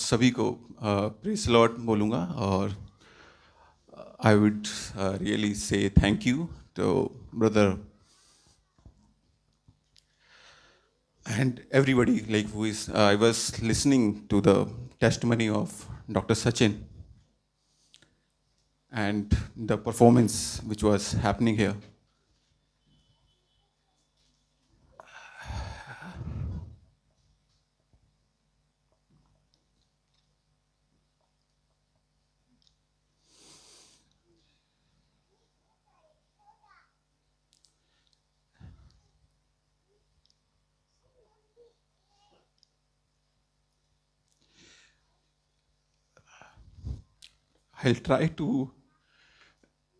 सभी को praise lord बोलूँगा और I would really say thank you to brother and everybody like who is I was listening to the testimony of Dr. Sachin and the performance which was happening here. I'll try to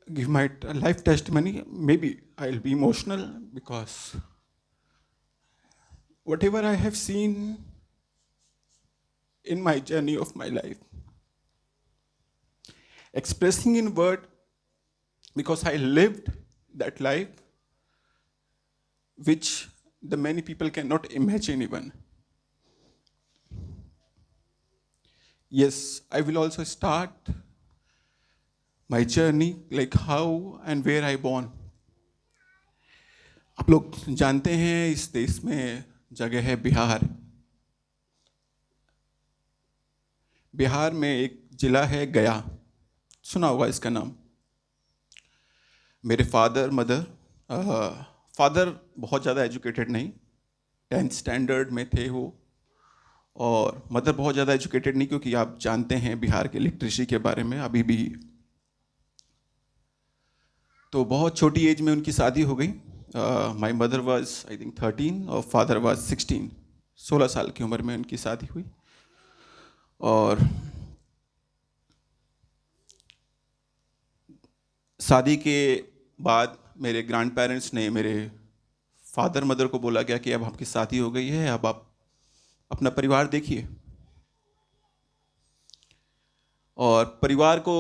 give my life testimony. Maybe I'll be emotional because whatever I have seen in my journey of my life, expressing in word because I lived that life which the many people cannot imagine even. Yes, I will also start my journey like how and where I born. आप लोग जानते हैं इस देश में जगह है बिहार. बिहार में एक जिला है गया, सुना होगा इसका नाम. मेरे फादर मदर फादर बहुत ज़्यादा एजुकेटेड नहीं, 10th स्टैंडर्ड में थे वो, और मदर बहुत ज़्यादा एजुकेटेड नहीं, क्योंकि आप जानते हैं बिहार के लिटरेसी के बारे में अभी भी. तो बहुत छोटी एज में उनकी शादी हो गई. My mother was I think 13 और फादर वॉज 16. 16 साल की उम्र में उनकी शादी हुई. और शादी के बाद मेरे ग्रैंड पेरेंट्स ने मेरे फादर मदर को बोला गया कि अब आपकी शादी हो गई है, अब आप अपना परिवार देखिए. और परिवार को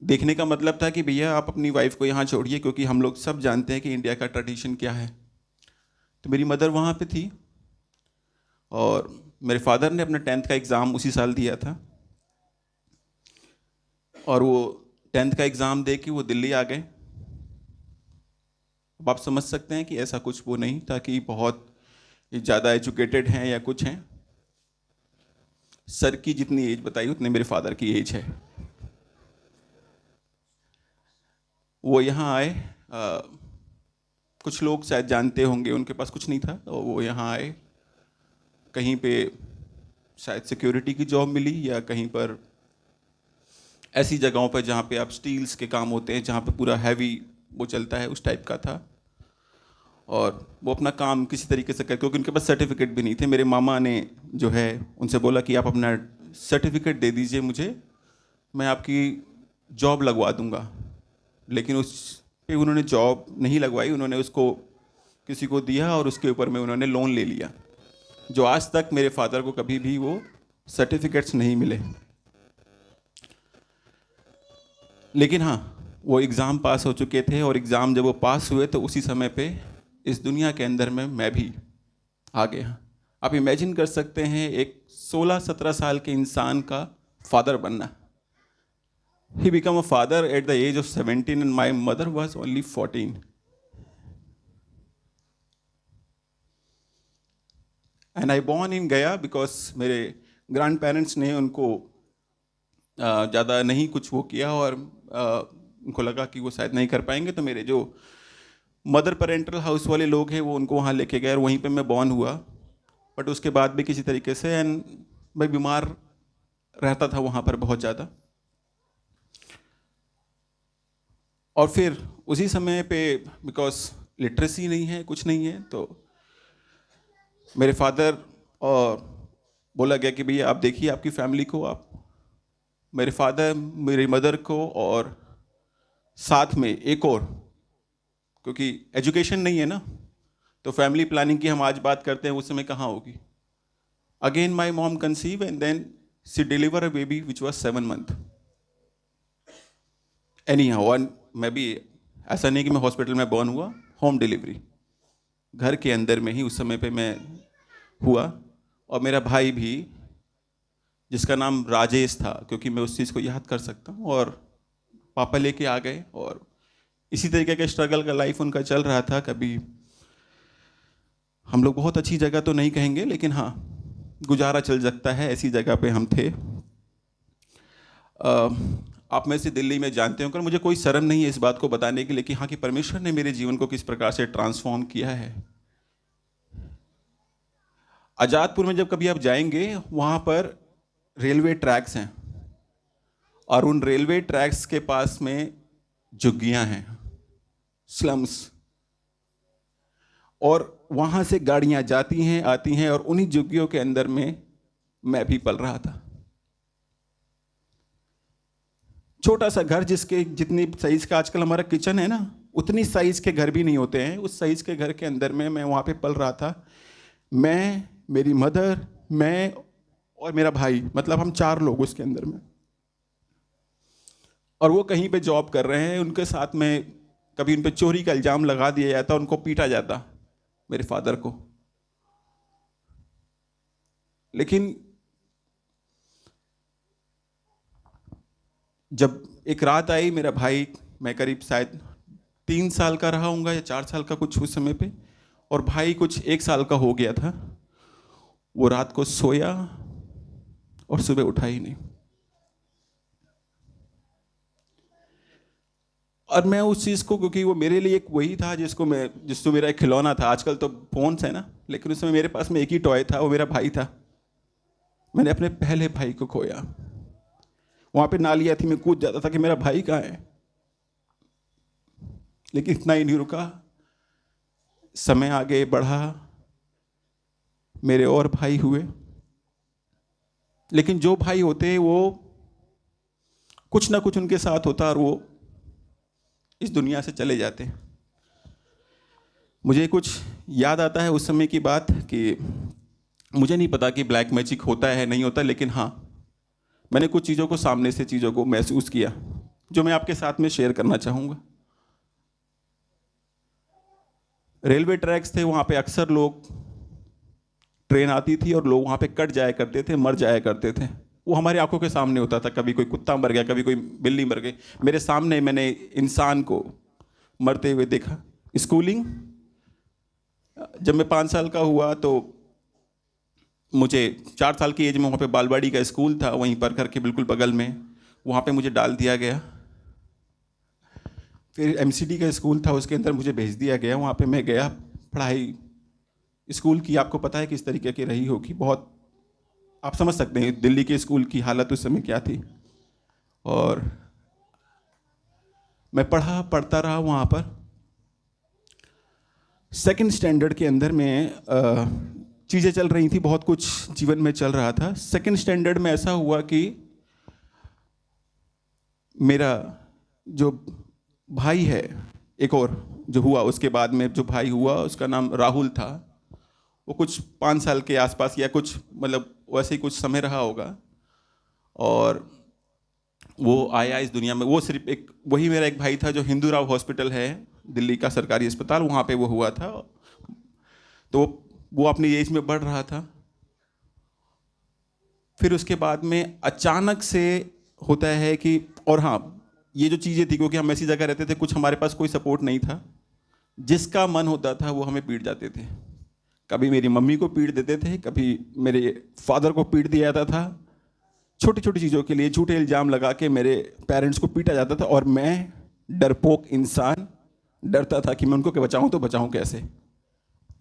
देखने का मतलब था कि भैया आप अपनी वाइफ को यहाँ छोड़िए, क्योंकि हम लोग सब जानते हैं कि इंडिया का ट्रेडिशन क्या है. तो मेरी मदर वहाँ पे थी और मेरे फादर ने अपना 10th का एग्ज़ाम उसी साल दिया था, और वो 10th का एग्ज़ाम दे के वो दिल्ली आ गए. अब आप समझ सकते हैं कि ऐसा कुछ वो नहीं था कि बहुत ज़्यादा एजुकेटेड हैं या कुछ हैं. सर की जितनी एज बताई उतने मेरे फादर की एज है. वो यहाँ आए, कुछ लोग शायद जानते होंगे, उनके पास कुछ नहीं था, तो वो यहाँ आए. कहीं पे शायद सिक्योरिटी की जॉब मिली या कहीं पर ऐसी जगहों पर जहाँ पे आप स्टील्स के काम होते हैं, जहाँ पे पूरा हैवी वो चलता है, उस टाइप का था. और वो अपना काम किसी तरीके से कर, क्योंकि उनके पास सर्टिफिकेट भी नहीं थे. मेरे मामा ने जो है उनसे बोला कि आप अपना सर्टिफिकेट दे दीजिए मुझे, मैं आपकी जॉब लगवा दूंगा. लेकिन उस पे उन्होंने जॉब नहीं लगवाई, उन्होंने उसको किसी को दिया और उसके ऊपर में उन्होंने लोन ले लिया, जो आज तक मेरे फादर को कभी भी वो सर्टिफिकेट्स नहीं मिले. लेकिन हाँ, वो एग्ज़ाम पास हो चुके थे, और एग्ज़ाम जब वो पास हुए तो उसी समय पे इस दुनिया के अंदर में मैं भी आ गया. आप इमेजिन कर सकते हैं एक 16-17 साल के इंसान का फादर बनना. He became a father at the age of 17 and my mother was only 14. And I born in Gaya because मेरे ग्रैंड पेरेंट्स ने उनको ज़्यादा नहीं कुछ वो किया, और उनको लगा कि वो शायद नहीं कर पाएंगे, तो मेरे जो मदर पेरेंटल हाउस वाले लोग हैं वो उनको वहाँ लेके गए, और वहीं पे मैं बॉर्न हुआ. बट उसके बाद भी किसी तरीके से, एंड मैं बीमार रहता था वहाँ पर बहुत ज़्यादा. और फिर उसी समय पे बिकॉज लिटरेसी नहीं है, कुछ नहीं है, तो मेरे फादर और बोला गया कि भैया आप देखिए आपकी फैमिली को. आप मेरे फादर मेरी मदर को और साथ में एक और, क्योंकि एजुकेशन नहीं है ना, तो फैमिली प्लानिंग की हम आज बात करते हैं, उस समय कहाँ होगी. Again my mom conceive and then she deliver a baby which was 7 months. Anyhow, मैं भी ऐसा नहीं कि मैं हॉस्पिटल में बॉर्न हुआ, होम डिलीवरी घर के अंदर में ही उस समय पे मैं हुआ. और मेरा भाई भी जिसका नाम राजेश था, क्योंकि मैं उस चीज़ को याद कर सकता हूँ। और पापा लेके आ गए और इसी तरीके का स्ट्रगल का लाइफ उनका चल रहा था। कभी हम लोग बहुत अच्छी जगह तो नहीं कहेंगे, लेकिन हाँ गुजारा चल सकता है, ऐसी जगह पे हम थे। आप में से दिल्ली में जानते हो, मुझे कोई शर्म नहीं है इस बात को बताने के लिए कि हाँ कि परमेश्वर ने मेरे जीवन को किस प्रकार से ट्रांसफॉर्म किया है। आज़ादपुर में जब कभी आप जाएंगे, वहाँ पर रेलवे ट्रैक्स हैं और उन रेलवे ट्रैक्स के पास में झुग्गियाँ हैं, स्लम्स, और वहाँ से गाड़ियाँ जाती हैं आती हैं, और उन्हीं झुग्गियों के अंदर में मैं भी पल रहा था। छोटा सा घर, जिसके जितनी साइज का आजकल हमारा किचन है ना, उतनी साइज के घर भी नहीं होते हैं, उस साइज के घर के अंदर में मैं वहाँ पे पल रहा था। मैं, मेरी मदर, मैं और मेरा भाई, मतलब हम 4 लोग उसके अंदर में। और वो कहीं पे जॉब कर रहे हैं, उनके साथ में कभी उन पे चोरी का इल्ज़ाम लगा दिया जाता, उनको पीटा जाता, मेरे फादर को। लेकिन जब एक रात आई, मेरा भाई, मैं करीब शायद 3 साल का रहा हूँगा या 4 साल का कुछ उस समय पे, और भाई कुछ 1 साल का हो गया था। वो रात को सोया और सुबह उठा ही नहीं। और मैं उस चीज़ को, क्योंकि वो मेरे लिए एक वही था जिसको मेरा एक खिलौना था। आजकल तो फोन्स है ना, लेकिन उस समय मेरे पास में एक ही टॉय था, वो मेरा भाई था। मैंने अपने पहले भाई को खोया। वहाँ पे नालियाँ थी, मैं कूद जाता था कि मेरा भाई कहाँ है। लेकिन इतना ही नहीं रुका, समय आगे बढ़ा, मेरे और भाई हुए। लेकिन जो भाई होते वो कुछ ना कुछ उनके साथ होता और वो इस दुनिया से चले जाते। मुझे कुछ याद आता है उस समय की बात कि मुझे नहीं पता कि ब्लैक मैजिक होता है नहीं होता, लेकिन हाँ मैंने कुछ चीज़ों को, सामने से चीज़ों को महसूस किया, जो मैं आपके साथ में शेयर करना चाहूँगा। रेलवे ट्रैक्स थे, वहाँ पे अक्सर लोग, ट्रेन आती थी और लोग वहाँ पे कट जाया करते थे, मर जाया करते थे। वो हमारी आंखों के सामने होता था। कभी कोई कुत्ता मर गया, कभी कोई बिल्ली मर गई। मेरे सामने मैंने इंसान को मरते हुए देखा। स्कूलिंग, जब मैं 5 साल का हुआ तो मुझे 4 साल की एज में वहाँ पे बालवाड़ी का स्कूल था, वहीं पर घर के बिल्कुल बगल में, वहाँ पे मुझे डाल दिया गया। फिर एमसीडी का स्कूल था, उसके अंदर मुझे भेज दिया गया। वहाँ पे मैं गया, पढ़ाई स्कूल की आपको पता है किस तरीके की रही होगी, बहुत आप समझ सकते हैं दिल्ली के स्कूल की हालत उस समय क्या थी। और मैं पढ़ता रहा वहाँ पर। सेकंड स्टैंडर्ड के अंदर में चीज़ें चल रही थी, बहुत कुछ जीवन में चल रहा था। सेकंड स्टैंडर्ड में ऐसा हुआ कि मेरा जो भाई है, एक और जो हुआ उसके बाद में, जो भाई हुआ उसका नाम राहुल था। वो कुछ 5 साल के आसपास या कुछ, मतलब वैसे ही कुछ समय रहा होगा। और वो आया इस दुनिया में। वो सिर्फ एक वही मेरा एक भाई था जो हिंदू राव हॉस्पिटल है दिल्ली का सरकारी अस्पताल, वहाँ पे वो हुआ था। तो वो अपनी एज में बढ़ रहा था। फिर उसके बाद में अचानक से होता है कि, और हाँ ये जो चीज़ें थी, क्योंकि हम ऐसी जगह रहते थे, कुछ हमारे पास कोई सपोर्ट नहीं था, जिसका मन होता था वो हमें पीट जाते थे। कभी मेरी मम्मी को पीट देते थे, कभी मेरे फादर को पीट दिया जाता था। छोटी छोटी चीज़ों के लिए झूठे इल्ज़ाम लगा के मेरे पेरेंट्स को पीटा जाता था। और मैं डरपोक इंसान, डरता था कि मैं उनको बचाऊं तो बचाऊं कैसे।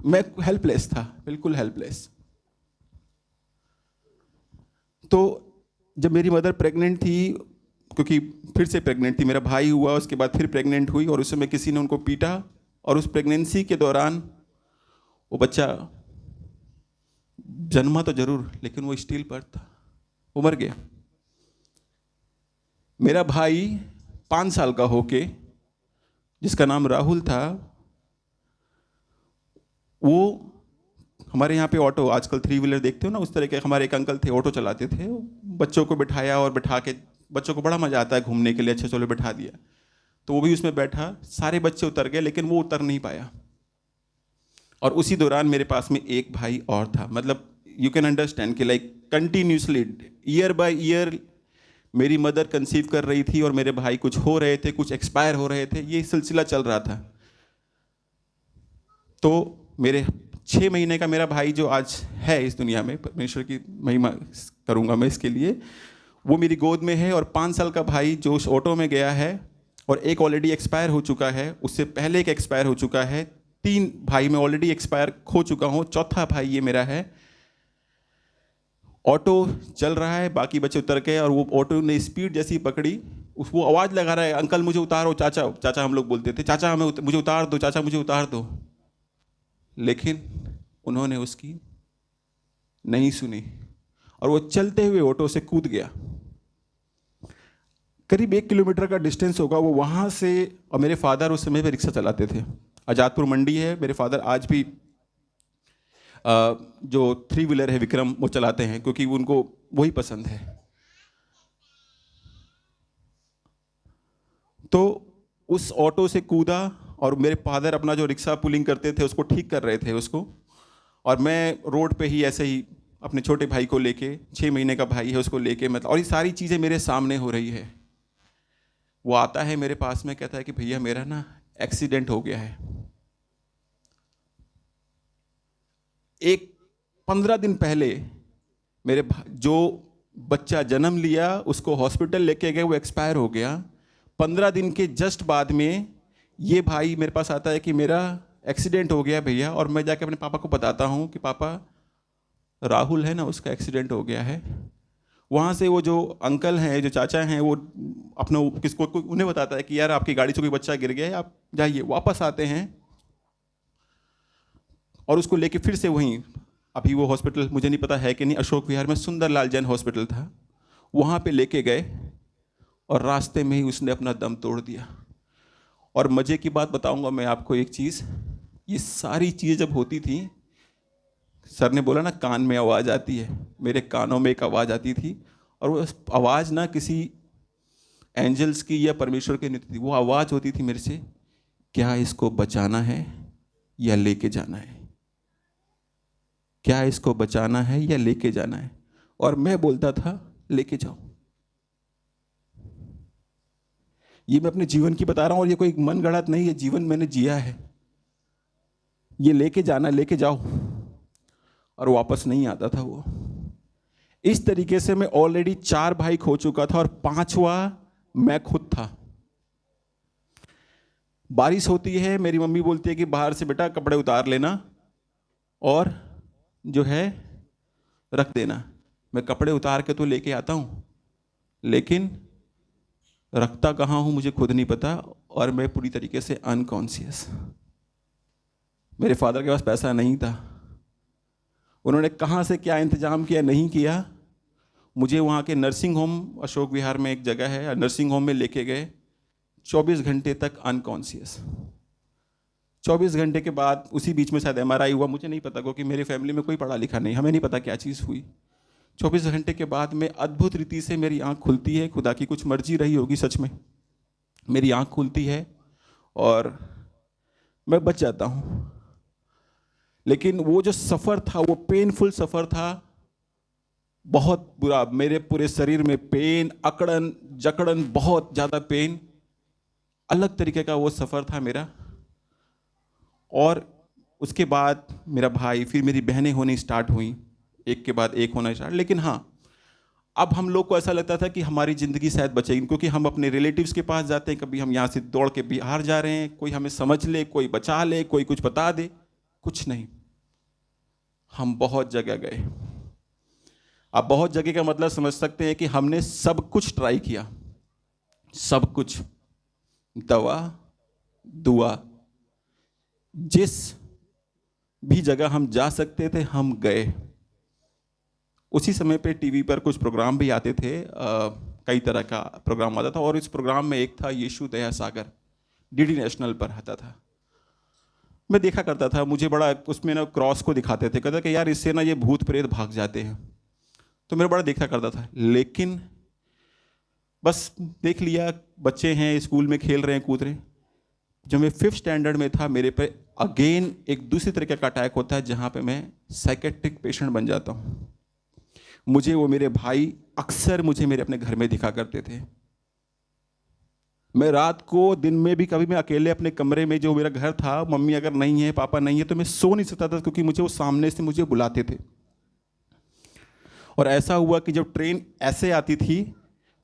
मैं हेल्पलेस था, बिल्कुल हेल्पलेस। तो जब मेरी मदर प्रेग्नेंट थी, क्योंकि फिर से प्रेग्नेंट थी, मेरा भाई हुआ, उसके बाद फिर प्रेग्नेंट हुई, और उस समय किसी ने उनको पीटा, और उस प्रेगनेंसी के दौरान वो बच्चा जन्मा तो जरूर, लेकिन वो स्टील बर्थ था, वो मर गया। मेरा भाई 5 साल का होके, जिसका नाम राहुल था, वो हमारे यहाँ पे ऑटो, आजकल 3 व्हीलर देखते हो ना, उस तरह के हमारे एक अंकल थे, ऑटो चलाते थे। बच्चों को बिठाया और बिठा के, बच्चों को बड़ा मजा आता है घूमने के लिए, अच्छे चलो बिठा दिया, तो वो भी उसमें बैठा। सारे बच्चे उतर गए, लेकिन वो उतर नहीं पाया। और उसी दौरान मेरे पास में एक भाई और था, मतलब यू कैन अंडरस्टैंड कि like continuously year by year मेरी मदर कंसीव कर रही थी और मेरे भाई कुछ हो रहे थे, कुछ एक्सपायर हो रहे थे, ये सिलसिला चल रहा था। तो मेरे 6 महीने का मेरा भाई जो आज है इस दुनिया में, परमेश्वर की महिमा करूंगा मैं इसके लिए, वो मेरी गोद में है। और 5 साल का भाई जो उस ऑटो में गया है, और एक ऑलरेडी एक्सपायर हो चुका है, उससे पहले एक एक्सपायर हो चुका है, 3 भाई मैं ऑलरेडी एक्सपायर हो चुका हूँ, चौथा भाई ये मेरा है। ऑटो चल रहा है, बाकी बच्चे उतर गए और वो ऑटो ने स्पीड जैसी पकड़ी, वो आवाज़ लगा रहा है, अंकल मुझे उतारो, चाचा चाचा हम लोग बोलते थे, चाचा मुझे उतार दो, चाचा मुझे उतार दो। लेकिन उन्होंने उसकी नहीं सुनी और वो चलते हुए ऑटो से कूद गया। करीब 1 किलोमीटर का डिस्टेंस होगा वो वहाँ से। और मेरे फादर उस समय पे रिक्शा चलाते थे, आज़ादपुर मंडी है, मेरे फादर आज भी जो 3 व्हीलर है विक्रम वो चलाते हैं, क्योंकि उनको वही पसंद है। तो उस ऑटो से कूदा और मेरे फादर अपना जो रिक्शा पुलिंग करते थे उसको ठीक कर रहे थे उसको, और मैं रोड पे ही ऐसे ही अपने छोटे भाई को लेके, 6 महीने का भाई है उसको लेके, मतलब, और ये सारी चीज़ें मेरे सामने हो रही है। वो आता है मेरे पास में, कहता है कि भैया मेरा ना एक्सीडेंट हो गया है। एक 15 दिन पहले मेरे जो बच्चा जन्म लिया उसको हॉस्पिटल लेके गए, वो एक्सपायर हो गया। 15 दिन के जस्ट बाद में ये भाई मेरे पास आता है कि मेरा एक्सीडेंट हो गया भैया, और मैं जाके अपने पापा को बताता हूँ कि पापा राहुल है ना उसका एक्सीडेंट हो गया है। वहाँ से वो जो अंकल हैं, जो चाचा हैं, वो अपना किसको उन्हें बताता है कि यार आपकी गाड़ी से कोई बच्चा गिर गया है, आप जाइए। वापस आते हैं और उसको लेके फिर से वहीं, अभी वो हॉस्पिटल मुझे नहीं पता है कि नहीं, अशोक विहार में सुंदरलाल जैन हॉस्पिटल था, वहाँ पे लेके गए और रास्ते में ही उसने अपना दम तोड़ दिया। और मज़े की बात बताऊंगा मैं आपको एक चीज़, ये सारी चीज़ें जब होती थी, सर ने बोला ना कान में आवाज़ आती है, मेरे कानों में एक आवाज़ आती थी, और वो आवाज़ ना किसी एंजल्स की या परमेश्वर की नहीं थी, वो आवाज़ होती थी मेरे से, क्या इसको बचाना है या लेके जाना है, क्या इसको बचाना है या लेके जाना है। और मैं बोलता था लेके जाओ। ये मैं अपने जीवन की बता रहा हूं, और ये कोई मन गढ़ंत नहीं है, जीवन मैंने जिया है। ये लेके जाना, लेके जाओ। और वापस नहीं आता था वो। इस तरीके से मैं ऑलरेडी 4 भाई खो चुका था और 5वां मैं खुद था। बारिश होती है, मेरी मम्मी बोलती है कि बाहर से बेटा कपड़े उतार लेना और जो है रख देना। मैं कपड़े उतार के तो लेके आता हूँ, लेकिन रखता कहाँ हूँ मुझे खुद नहीं पता, और मैं पूरी तरीके से अनकॉन्शियस। मेरे फादर के पास पैसा नहीं था, उन्होंने कहाँ से क्या इंतजाम किया नहीं किया, मुझे वहाँ के नर्सिंग होम, अशोक विहार में एक जगह है, नर्सिंग होम में लेके गए। 24 घंटे तक अनकॉन्शियस। 24 घंटे के बाद उसी बीच में शायद MRI हुआ, मुझे नहीं पता, क्योंकि मेरी फैमिली में कोई पढ़ा लिखा नहीं, हमें नहीं पता क्या चीज़ हुई। 24 घंटे के बाद में अद्भुत रीति से मेरी आँख खुलती है, खुदा की कुछ मर्जी रही होगी सच में, मेरी आँख खुलती है और मैं बच जाता हूँ। लेकिन वो जो सफ़र था, वो पेनफुल सफ़र था, बहुत बुरा। मेरे पूरे शरीर में पेन, अकड़न जकड़न, बहुत ज़्यादा पेन, अलग तरीके का वो सफ़र था मेरा। और उसके बाद मेरा भाई, फिर मेरी बहनें होनी स्टार्ट हुई, एक के बाद एक होना स्टार्ट। लेकिन हाँ, अब हम लोग को ऐसा लगता था कि हमारी ज़िंदगी शायद बचेगी, क्योंकि हम अपने रिलेटिव्स के पास जाते हैं, कभी हम यहाँ से दौड़ के बिहार जा रहे हैं, कोई हमें समझ ले, कोई बचा ले, कोई कुछ बता दे, कुछ नहीं। हम बहुत जगह गए। आप बहुत जगह का मतलब समझ सकते हैं कि हमने सब कुछ ट्राई किया, सब कुछ, दवा दुआ, जिस भी जगह हम जा सकते थे हम गए। उसी समय पे टीवी पर कुछ प्रोग्राम भी आते थे, कई तरह का प्रोग्राम आता था, और इस प्रोग्राम में एक था यीशु दया सागर, DD नेशनल पर आता था। मैं देखा करता था, मुझे बड़ा उसमें ना क्रॉस को दिखाते थे, कहता कि यार इससे ना ये भूत प्रेत भाग जाते हैं, तो मेरा बड़ा देखा करता था। लेकिन बस देख लिया, बच्चे हैं स्कूल में खेल रहे हैं, कूद रहे हैं। जब मैं 5th स्टैंडर्ड में था, मेरे पे अगेन एक दूसरी तरीके का अटैक होता है जहाँ पे मैं साइकेट्रिक पेशेंट बन जाता हूँ। मुझे वो मेरे भाई अक्सर मुझे मेरे अपने घर में दिखा करते थे। मैं रात को दिन में भी कभी मैं अकेले अपने कमरे में, जो मेरा घर था, मम्मी अगर नहीं है पापा नहीं है तो मैं सो नहीं सकता था, क्योंकि मुझे वो सामने से मुझे बुलाते थे। और ऐसा हुआ कि जब ट्रेन ऐसे आती थी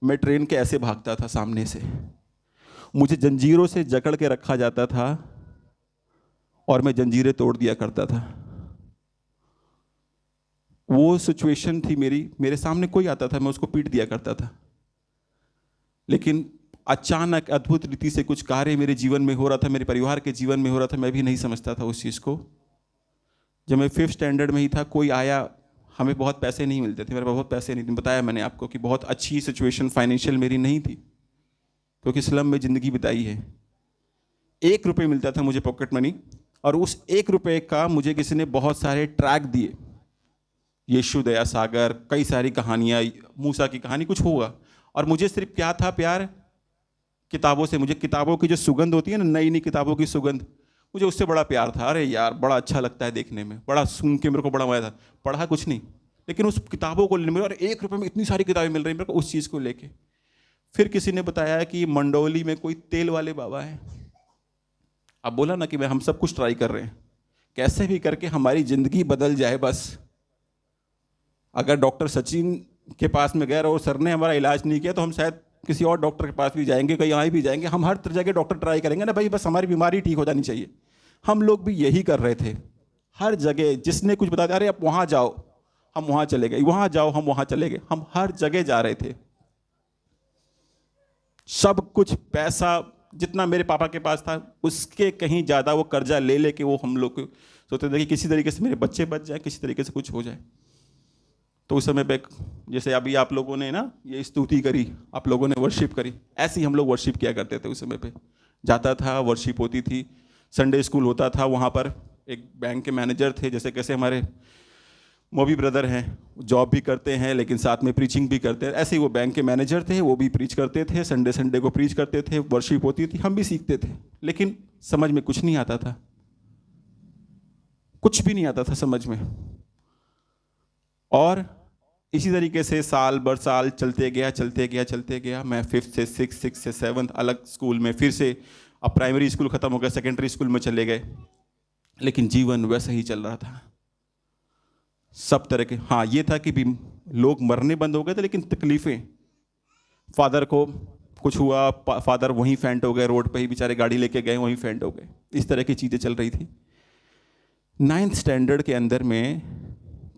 मैं ट्रेन के ऐसे भागता था सामने से। मुझे जंजीरों से जकड़ के रखा जाता था और मैं जंजीरें तोड़ दिया करता था। वो सिचुएशन थी मेरी, मेरे सामने कोई आता था मैं उसको पीट दिया करता था। लेकिन अचानक अद्भुत रीति से कुछ कार्य मेरे जीवन में हो रहा था, मेरे परिवार के जीवन में हो रहा था, मैं भी नहीं समझता था उस चीज़ को। जब मैं 5th स्टैंडर्ड में ही था, कोई आया, हमें बहुत पैसे नहीं मिलते थे, मेरे पास बहुत पैसे नहीं थे, बताया मैंने आपको कि बहुत अच्छी सिचुएशन फाइनेंशियल मेरी नहीं थी, क्योंकि स्लम में ज़िंदगी बिताई है। 1 रुपये मिलता था मुझे पॉकेट मनी, और उस 1 रुपये का मुझे किसी ने बहुत सारे ट्रैक दिए, यीशु दया सागर, कई सारी कहानियाँ, मूसा की कहानी, कुछ होगा। और मुझे सिर्फ क्या था, प्यार किताबों से। मुझे किताबों की जो सुगंध होती है ना, नई नई किताबों की सुगंध, मुझे उससे बड़ा प्यार था। अरे यार बड़ा अच्छा लगता है देखने में, बड़ा सुन के मेरे को बड़ा मजा था। पढ़ा कुछ नहीं, लेकिन उस किताबों को लेने में, और 1 रुपये में इतनी सारी किताबें मिल रही मेरे को, उस चीज़ को लेके। फिर किसी ने बताया कि मंडौली में कोई तेल वाले बाबा है। अब बोला ना कि हम सब कुछ ट्राई कर रहे हैं, कैसे भी करके हमारी ज़िंदगी बदल जाए बस। अगर डॉक्टर सचिन के पास में गए और सर ने हमारा इलाज नहीं किया तो हम शायद किसी और डॉक्टर के पास भी जाएंगे, कहीं यहाँ भी जाएंगे, हम हर जगह डॉक्टर ट्राई करेंगे ना भाई, बस हमारी बीमारी ठीक हो जानी चाहिए। हम लोग भी यही कर रहे थे। हर जगह जिसने कुछ बता दिया, अरे आप वहाँ जाओ, हम वहाँ चले गए, वहाँ जाओ, हम वहाँ चले गए, हम हर जगह जा रहे थे। सब कुछ पैसा जितना मेरे पापा के पास था उसके कहीं ज़्यादा वो कर्जा ले लेके वो हम लोग सोचते थे कि किसी तरीके से मेरे बच्चे बच जाए, किसी तरीके से कुछ हो जाए। तो उस समय पे जैसे अभी आप लोगों ने ना ये स्तुति करी, आप लोगों ने वर्शिप करी, ऐसे ही हम लोग वर्शिप किया करते थे। उस समय पे जाता था, वर्शिप होती थी, संडे स्कूल होता था। वहाँ पर एक बैंक के मैनेजर थे, जैसे कैसे हमारे मोबी ब्रदर हैं, जॉब भी करते हैं लेकिन साथ में प्रीचिंग भी करते हैं, ऐसे ही वो बैंक के मैनेजर थे, वो भी प्रीच करते थे, संडे को प्रीच करते थे, वर्शिप होती थी, हम भी सीखते थे। लेकिन समझ में कुछ नहीं आता था, कुछ भी नहीं आता था समझ में। और इसी तरीके से साल भर साल चलते गया। मैं 5th से 6th, 6th से 7th अलग स्कूल में, फिर से अब प्राइमरी स्कूल ख़त्म हो गया, सेकेंडरी स्कूल में चले गए, लेकिन जीवन वैसा ही चल रहा था। सब तरह के, हाँ ये था कि भी लोग मरने बंद हो गए थे, लेकिन तकलीफ़ें, फादर को कुछ हुआ, फादर वहीं फेंट हो गए, रोड पे ही बेचारे गाड़ी लेके गए, वहीं फेंट हो गए, इस तरह की चीज़ें चल रही थी। 9th स्टैंडर्ड के अंदर में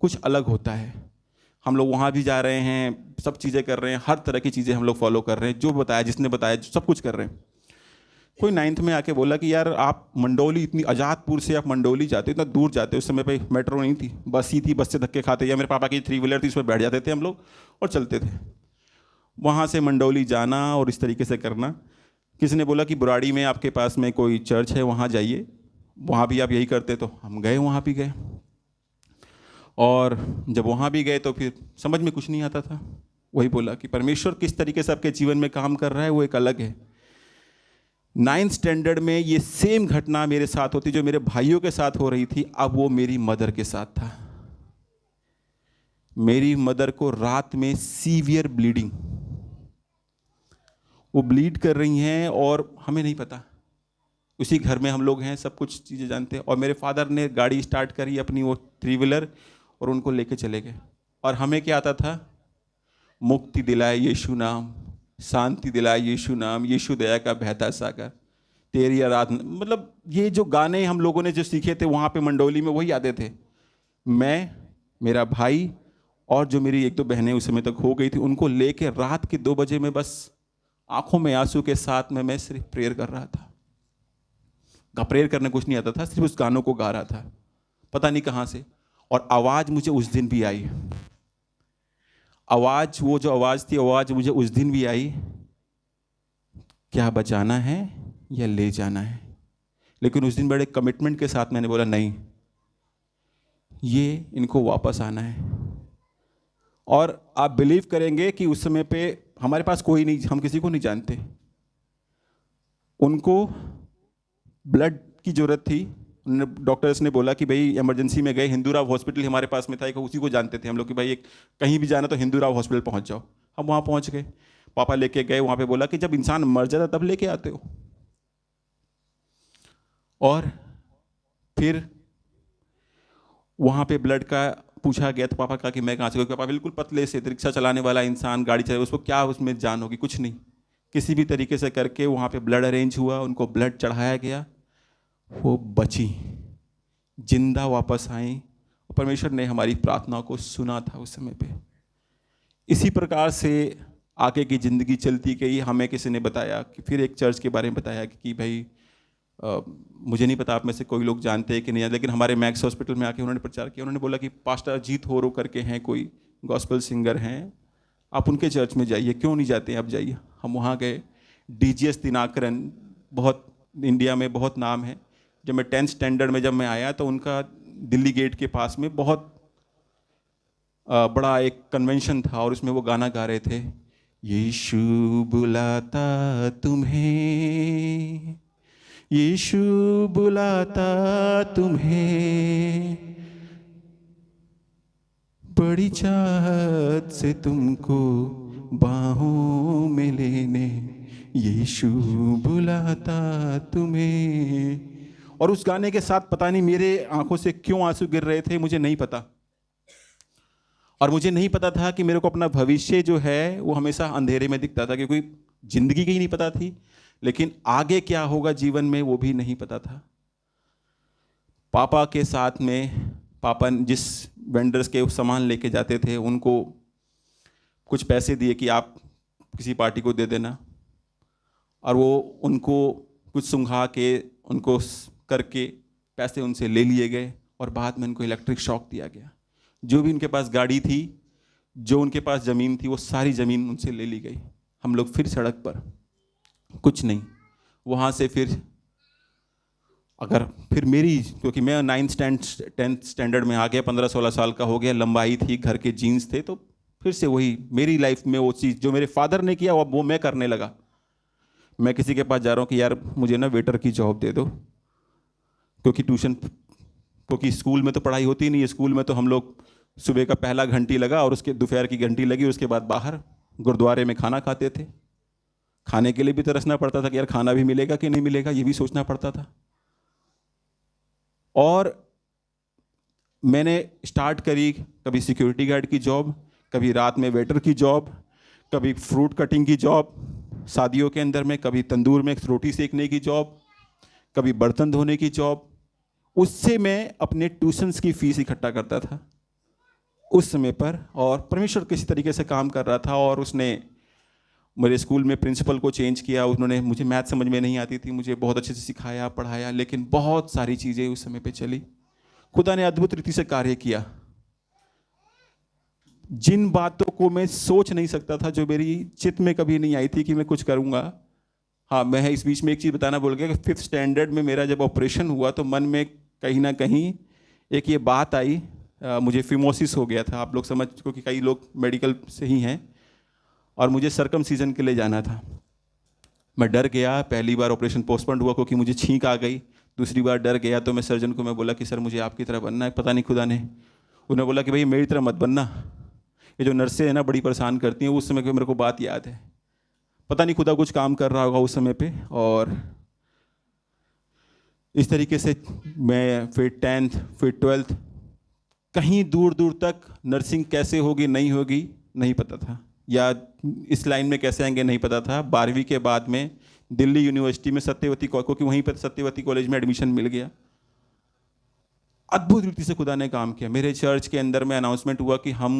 कुछ अलग होता है। हम लोग वहाँ भी जा रहे हैं, सब चीज़ें कर रहे हैं, हर तरह की चीज़ें हम लोग फॉलो कर रहे हैं, जो बताया, जिसने बताया, सब कुछ कर रहे हैं। कोई 9th में आके बोला कि यार आप मंडौली, इतनी आज़ादपुर से आप मंडौली जाते, इतना दूर जाते, उस समय पे मेट्रो नहीं थी, बस ही थी, बस से धक्के खाते, या मेरे पापा की 3 व्हीलर थी, उसमें बैठ जाते थे हम लोग और चलते थे। वहाँ से मंडौली जाना और इस तरीके से करना। किसी ने बोला कि बुराड़ी में आपके पास में कोई चर्च है, वहाँ जाइए, वहाँ भी आप यही करते, तो हम गए, वहाँ भी गए। और जब वहाँ भी गए तो फिर समझ में कुछ नहीं आता था। वही बोला कि परमेश्वर किस तरीके से आपके जीवन में काम कर रहा है वो एक अलग है। 9th स्टैंडर्ड में ये सेम घटना मेरे साथ होती, जो मेरे भाइयों के साथ हो रही थी, अब वो मेरी मदर के साथ था। मेरी मदर को रात में सीवियर ब्लीडिंग, वो ब्लीड कर रही हैं और हमें नहीं पता। उसी घर में हम लोग हैं, सब कुछ चीज़ें जानते हैं। और मेरे फादर ने गाड़ी स्टार्ट करी अपनी, वो 3 व्हीलर, और उनको लेके चले गए। और हमें क्या आता था, मुक्ति दिलाए यीशु नाम, शांति दिलाए यीशु नाम, यीशु दया का बहता सागर, तेरी आराधना, मतलब ये जो गाने हम लोगों ने जो सीखे थे वहाँ पे मंडौली में, वही आते थे। मैं, मेरा भाई और जो मेरी 1-2 बहनें उस समय तक हो गई थी, उनको लेके रात के 2 बजे में बस आंखों में आंसू के साथ में मैं सिर्फ प्रेयर कर रहा था। प्रेयर करने कुछ नहीं आता था, सिर्फ उस गानों को गा रहा था, पता नहीं कहाँ से। और आवाज़ मुझे उस दिन भी आई, आवाज़, वो जो आवाज़ थी, आवाज़ मुझे उस दिन भी आई, क्या बचाना है या ले जाना है। लेकिन उस दिन बड़े कमिटमेंट के साथ मैंने बोला नहीं, ये इनको वापस आना है। और आप बिलीव करेंगे कि उस समय पे हमारे पास कोई नहीं, हम किसी को नहीं जानते। उनको ब्लड की ज़रूरत थी, उन्होंने डॉक्टर्स ने बोला कि भाई इमरजेंसी में गए, हिंदूराव हॉस्पिटल हमारे पास में था, एक उसी को जानते थे हम लोग कि भाई एक कहीं भी जाना तो हिंदूराव हॉस्पिटल पहुंच जाओ। हम वहाँ पहुंच गए, पापा लेके गए वहाँ पे, बोला कि जब इंसान मर जाता तब लेके आते हो। और फिर वहाँ पे ब्लड का पूछा गया तो पापा कहा कि मैं कहाँ से, पापा बिल्कुल पतले से, रिक्शा चलाने वाला इंसान, गाड़ी चलाए, उसको क्या उसमें जान होगी, कुछ नहीं। किसी भी तरीके से करके वहाँ पे ब्लड अरेंज हुआ, उनको ब्लड चढ़ाया गया, वो बची, जिंदा वापस आई। परमेश्वर ने हमारी प्रार्थना को सुना था उस समय पे। इसी प्रकार से आगे की ज़िंदगी चलती गई। हमें किसी ने बताया कि फिर एक चर्च के बारे में बताया कि भाई मुझे नहीं पता आप में से कोई लोग जानते हैं कि नहीं, लेकिन हमारे मैक्स हॉस्पिटल में आके उन्होंने प्रचार किया। उन्होंने बोला कि पास्टर अजीत होरो करके हैं, कोई गॉस्पेल सिंगर हैं, आप उनके चर्च में जाइए। क्यों नहीं जाते हैं, आप जाइए। हम वहाँ गए। डीजीएस दिनाकरन, बहुत इंडिया में बहुत नाम है। जब मैं 10th स्टैंडर्ड में जब मैं आया तो उनका दिल्ली गेट के पास में बहुत बड़ा एक कन्वेंशन था और उसमें वो गाना गा रहे थे, यीशु बुलाता तुम्हें, यीशु बुलाता तुम्हें, बड़ी चाहत से तुमको बाहों में लेने, यीशु बुलाता तुम्हें। और उस गाने के साथ पता नहीं मेरे आंखों से क्यों आंसू गिर रहे थे, मुझे नहीं पता। और मुझे नहीं पता था कि मेरे को अपना भविष्य जो है वो हमेशा अंधेरे में दिखता था, क्योंकि जिंदगी की ही नहीं पता थी, लेकिन आगे क्या होगा जीवन में वो भी नहीं पता था। पापा के साथ में, पापा जिस वेंडर्स के सामान लेके जाते थे उनको कुछ पैसे दिए कि आप किसी पार्टी को दे देना, और वो उनको कुछ सुंघा के उनको करके पैसे उनसे ले लिए गए, और बाद में उनको इलेक्ट्रिक शॉक दिया गया। जो भी उनके पास गाड़ी थी, जो उनके पास ज़मीन थी, वो सारी ज़मीन उनसे ले ली गई। हम लोग फिर सड़क पर, कुछ नहीं। वहाँ से फिर मेरी, क्योंकि मैं 10th स्टैंडर्ड में आ गया, 15-16 साल का हो गया, लंबाई थी, घर के जीन्स थे, तो फिर से वही मेरी लाइफ में वो चीज़ जो मेरे फादर ने किया वो मैं करने लगा। मैं किसी के पास जा रहा हूँ कि यार मुझे ना वेटर की जॉब दे दो, क्योंकि स्कूल में तो पढ़ाई होती नहीं है। स्कूल में तो हम लोग सुबह का पहला घंटी लगा और उसके दोपहर की घंटी लगी, उसके बाद बाहर गुरुद्वारे में खाना खाते थे। खाने के लिए भी तरसना पड़ता था कि यार खाना भी मिलेगा कि नहीं मिलेगा, ये भी सोचना पड़ता था। और मैंने स्टार्ट करी कभी सिक्योरिटी गार्ड की जॉब, कभी रात में वेटर की जॉब, कभी फ्रूट कटिंग की जॉब शादियों के अंदर में, कभी तंदूर में रोटी सेकने की जॉब, कभी बर्तन धोने की जॉब। उससे मैं अपने ट्यूशन्स की फीस इकट्ठा करता था उस समय पर, और परमेश्वर किसी तरीके से काम कर रहा था। और उसने मेरे स्कूल में प्रिंसिपल को चेंज किया। उन्होंने, मुझे मैथ समझ में नहीं आती थी, मुझे बहुत अच्छे से सिखाया पढ़ाया, लेकिन बहुत सारी चीज़ें उस समय पे चली। खुदा ने अद्भुत रीति से कार्य किया। जिन बातों को मैं सोच नहीं सकता था, जो मेरी चित्त में कभी नहीं आई थी कि मैं कुछ करूँगा। हाँ, मैं इस बीच में एक चीज़ बताना भूल गया कि 5th स्टैंडर्ड में मेरा जब ऑपरेशन हुआ तो मन में कहीं ना कहीं एक ये बात आई, मुझे फिमोसिस हो गया था। आप लोग समझ, क्योंकि कई लोग मेडिकल से ही हैं, और मुझे सर्कमसीजन के लिए जाना था। मैं डर गया। पहली बार ऑपरेशन पोस्टपोन्ड हुआ क्योंकि मुझे छींक आ गई। दूसरी बार डर गया तो मैं सर्जन को बोला कि सर मुझे आपकी तरह बनना है। पता नहीं खुदा ने, उन्होंने बोला कि भाई मेरी तरह मत बनना, ये जो नर्सें हैं ना बड़ी परेशान करती हैं। उस समय की मेरे को बात याद है। पता नहीं खुदा कुछ काम कर रहा होगा उस समय पे। और इस तरीके से मैं फिर 10th फिर 12th, कहीं दूर दूर तक नर्सिंग कैसे होगी नहीं होगी नहीं पता था, या इस लाइन में कैसे आएंगे नहीं पता था। 12वीं के बाद में दिल्ली यूनिवर्सिटी में सत्यवती, क्योंकि वहीं पर सत्यवती कॉलेज में एडमिशन मिल गया। अद्भुत रीति से खुदा ने काम किया। मेरे चर्च के अंदर में अनाउंसमेंट हुआ कि हम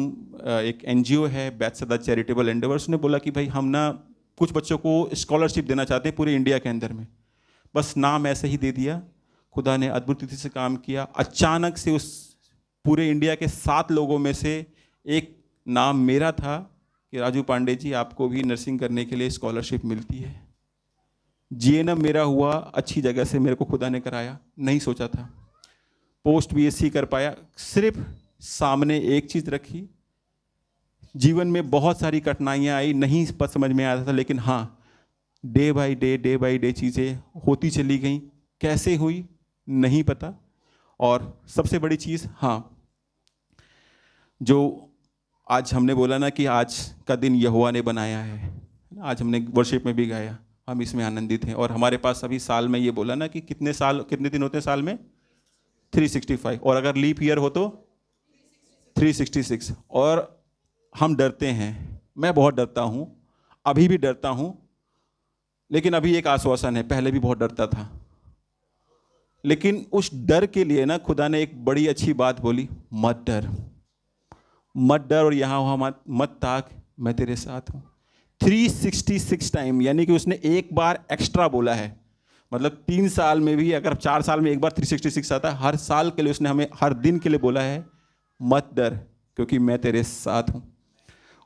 एक एनजीओ है बैतसैदा चैरिटेबल एंडेवर्स, ने बोला कि भाई हम ना कुछ बच्चों को स्कॉलरशिप देना चाहते हैं पूरे इंडिया के अंदर में। बस नाम ऐसे ही दे दिया। खुदा ने अद्भुत रीति से काम किया। अचानक से उस पूरे इंडिया के 7 लोगों में से एक नाम मेरा था कि राजू पांडे जी आपको भी नर्सिंग करने के लिए स्कॉलरशिप मिलती है। जीएनएम मेरा हुआ, अच्छी जगह से मेरे को खुदा ने कराया, नहीं सोचा था। पोस्ट बीएससी कर पाया। सिर्फ सामने एक चीज़ रखी, जीवन में बहुत सारी कठिनाइयाँ आई, नहीं समझ में आता था, लेकिन हाँ डे बाय डे चीज़ें होती चली गई। कैसे हुई नहीं पता। और सबसे बड़ी चीज़, हाँ, जो आज हमने बोला ना कि आज का दिन यहोवा ने बनाया है, आज हमने वर्शिप में भी गाया, हम इसमें आनंदित हैं। और हमारे पास अभी साल में ये बोला ना कि कितने दिन होते हैं साल में? 365, और अगर लीप ईयर हो तो 366। और हम डरते हैं, मैं बहुत डरता हूँ, अभी भी डरता हूँ, लेकिन अभी एक आश्वासन है, पहले भी बहुत डरता था। लेकिन उस डर के लिए ना खुदा ने एक बड़ी अच्छी बात बोली, मत डर, मत डर और यहाँ वहाँ मत ताक, मैं तेरे साथ हूँ। 366 टाइम, यानी कि उसने एक बार एक्स्ट्रा बोला है। मतलब 3 साल में भी, अगर 4 साल में एक बार 366 आता है, हर साल के लिए उसने हमें हर दिन के लिए बोला है, मत डर क्योंकि मैं तेरे साथ हूँ।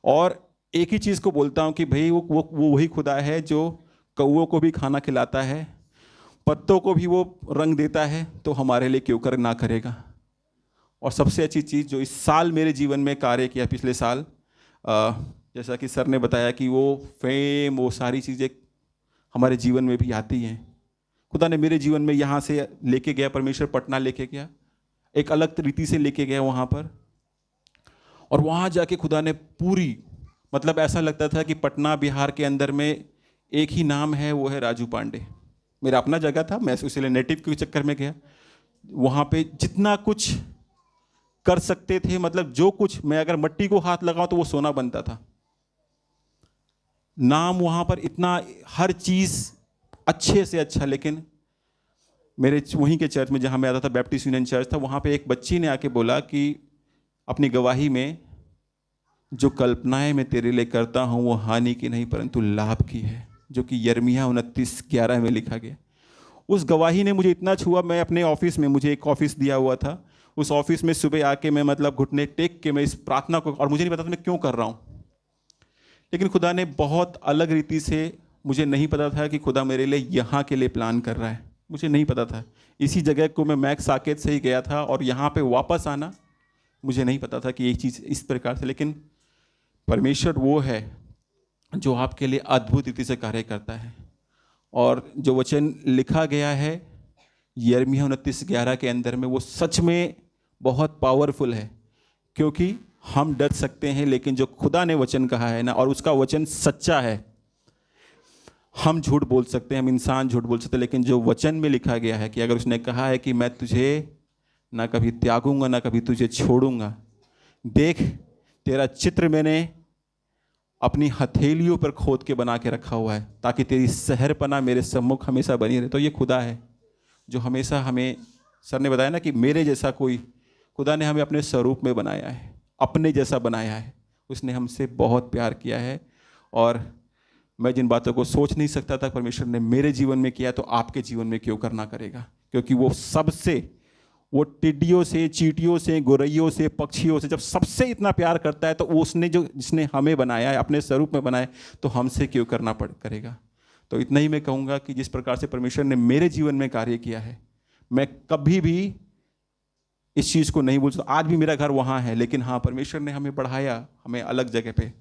और एक ही चीज़ को बोलता हूँ कि भाई वो वही खुदा है जो कौओं को भी खाना खिलाता है, पत्तों को भी वो रंग देता है, तो हमारे लिए क्यों कर ना करेगा। और सबसे अच्छी चीज़ जो इस साल मेरे जीवन में कार्य किया, पिछले साल, जैसा कि सर ने बताया कि वो फेम, वो सारी चीज़ें हमारे जीवन में भी आती हैं। खुदा ने मेरे जीवन में यहाँ से लेके गया, परमेश्वर पटना लेके गया, एक अलग रीति से लेके गया वहाँ पर। और वहाँ जाके खुदा ने पूरी, मतलब ऐसा लगता था कि पटना बिहार के अंदर में एक ही नाम है, वो है राजू पांडे। मेरा अपना जगह था, मैं इसलिए नेटिव के चक्कर में गया। वहाँ पे जितना कुछ कर सकते थे, मतलब जो कुछ, मैं अगर मिट्टी को हाथ लगाऊं तो वो सोना बनता था। नाम वहाँ पर इतना, हर चीज़ अच्छे से अच्छा। लेकिन मेरे वहीं के चर्च में जहाँ मैं आता था, बैप्टिस्ट यूनियन चर्च था, वहाँ पे एक बच्ची ने आके बोला कि अपनी गवाही में, जो कल्पनाएं मैं तेरे लिए करता हूँ वो हानि की नहीं परंतु लाभ की है, जो कि यिर्मयाह 29:11 में लिखा गया। उस गवाही ने मुझे इतना छुआ, मैं अपने ऑफिस में, मुझे एक ऑफिस दिया हुआ था, उस ऑफिस में सुबह आके मैं मतलब घुटने टेक के मैं इस प्रार्थना को, और मुझे नहीं पता था मैं क्यों कर रहा हूँ, लेकिन खुदा ने बहुत अलग रीति से, मुझे नहीं पता था कि खुदा मेरे लिए यहाँ के लिए प्लान कर रहा है, मुझे नहीं पता था। इसी जगह को मैं मैक साकेत से ही गया था, और यहाँ पे वापस आना मुझे नहीं पता था कि एक चीज़ इस प्रकार से। लेकिन परमेश्वर वो है जो आपके लिए अद्भुत रीति से कार्य करता है। और जो वचन लिखा गया है यिर्मयाह 29:11 के अंदर में, वो सच में बहुत पावरफुल है, क्योंकि हम डर सकते हैं, लेकिन जो खुदा ने वचन कहा है ना, और उसका वचन सच्चा है। हम झूठ बोल सकते हैं, हम इंसान झूठ बोल सकते हैं, लेकिन जो वचन में लिखा गया है कि अगर उसने कहा है कि मैं तुझे ना कभी त्यागूंगा ना कभी तुझे छोड़ूंगा, देख तेरा चित्र मैंने अपनी हथेलियों पर खोद के बना के रखा हुआ है, ताकि तेरी सहरपना मेरे सम्मुख हमेशा बनी रहे। तो ये खुदा है जो हमेशा हमें, सर ने बताया ना कि मेरे जैसा कोई, खुदा ने हमें अपने स्वरूप में बनाया है, अपने जैसा बनाया है। उसने हमसे बहुत प्यार किया है, और मैं जिन बातों को सोच नहीं सकता था परमेश्वर ने मेरे जीवन में किया, तो आपके जीवन में क्यों करना करेगा। क्योंकि वो सबसे, वो टिड्डियों से, चींटियों से, गोरैयों से, पक्षियों से जब सबसे इतना प्यार करता है, तो उसने जिसने हमें बनाया है, अपने स्वरूप में बनाया, तो हमसे क्यों करना करेगा। तो इतना ही मैं कहूँगा कि जिस प्रकार से परमेश्वर ने मेरे जीवन में कार्य किया है, मैं कभी भी इस चीज़ को नहीं भूल सकता। आज भी मेरा घर वहाँ है, लेकिन हाँ, परमेश्वर ने हमें बढ़ाया, हमें अलग जगह पे।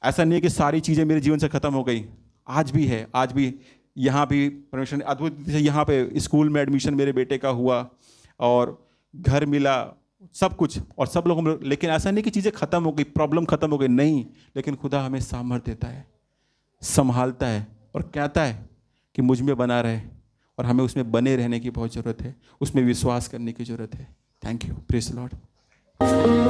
ऐसा नहीं है कि सारी चीज़ें मेरे जीवन से ख़त्म हो गई, आज भी है, आज भी यहाँ भी परमेश्वर ने अद्भुत से, यहाँ पे स्कूल में एडमिशन मेरे बेटे का हुआ, और घर मिला, सब कुछ, और सब लोगों। लेकिन ऐसा नहीं कि चीज़ें ख़त्म हो गई, प्रॉब्लम ख़त्म हो गई, नहीं। लेकिन खुदा हमें सामर्थ्य देता है, संभालता है, और कहता है कि मुझ में बना रहे, और हमें उसमें बने रहने की बहुत ज़रूरत है, उसमें विश्वास करने की ज़रूरत है। Thank you, praise the Lord.